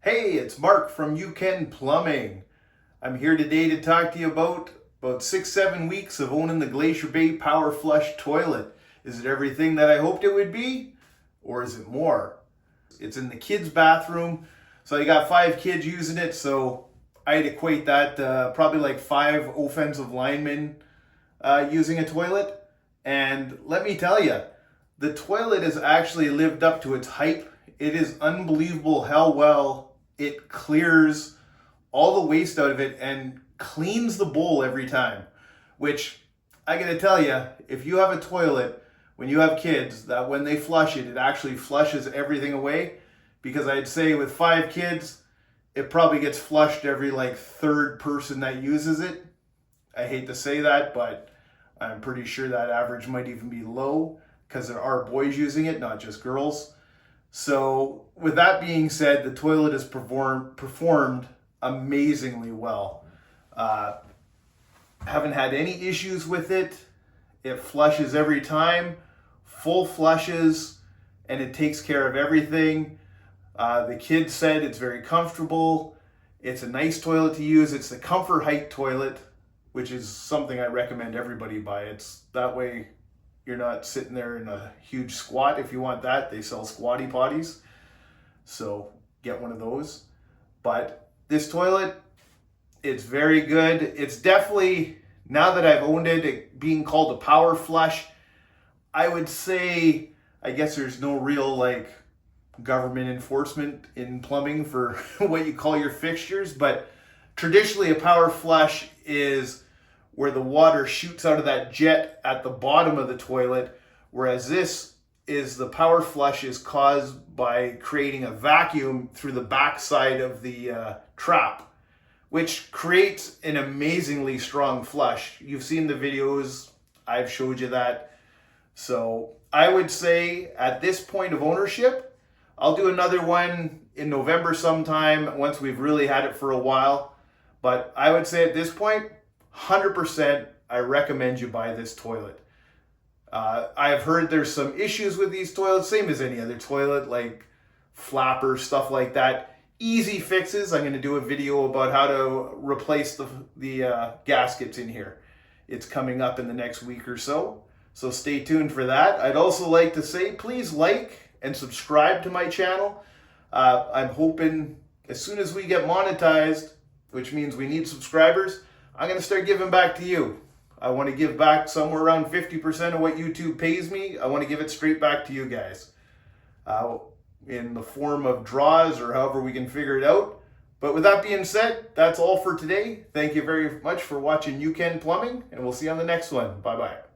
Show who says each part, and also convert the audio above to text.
Speaker 1: Hey, it's Mark from You Can Plumbing. I'm here today to talk to you about 6-7 weeks of owning the Glacier Bay Power Flush toilet. Is it everything that I hoped it would be, or is it more? It's in the kids' bathroom, so I got 5 kids using it, so I'd equate that probably like 5 offensive linemen using a toilet. And let me tell you, the toilet has actually lived up to its hype. It is unbelievable how well it clears all the waste out of it and cleans the bowl every time. Which, I gotta tell you, if you have a toilet, when you have kids, that when they flush it, it actually flushes everything away. Because I'd say with 5 kids, it probably gets flushed every like 3rd person that uses it. I hate to say that, but I'm pretty sure that average might even be low because there are boys using it, not just girls. So with that being said, the toilet has performed amazingly well. Haven't had any issues with it. It flushes every time, full flushes, and it takes care of everything. The kids said it's very comfortable. It's a nice toilet to use. It's the comfort height toilet, which is something I recommend everybody buy. It's that way you're not sitting there in a huge squat. If you want that, they sell squatty potties. So get one of those. But this toilet, it's very good. It's definitely, now that I've owned it being called a power flush, I would say, I guess there's no real like government enforcement in plumbing for what you call your fixtures, but traditionally a power flush is where the water shoots out of that jet at the bottom of the toilet, whereas this is the power flush is caused by creating a vacuum through the backside of the trap, which creates an amazingly strong flush. You've seen the videos, I've showed you that. So I would say at this point of ownership, I'll do another one in November sometime once we've really had it for a while. But I would say at this point, 100% I recommend you buy this toilet. I have heard there's some issues with these toilets, same as any other toilet, like flappers, stuff like that. Easy fixes. I'm going to do a video about how to replace the gaskets in here. It's coming up in the next week or so. So stay tuned for that. I'd also like to say, please like and subscribe to my channel. I'm hoping as soon as we get monetized, which means we need subscribers, I'm going to start giving back to you. I want to give back somewhere around 50% of what YouTube pays me. I want to give it straight back to you guys in the form of draws or however we can figure it out. But with that being said, that's all for today. Thank you very much for watching You Can Plumbing, and we'll see you on the next one. Bye-bye.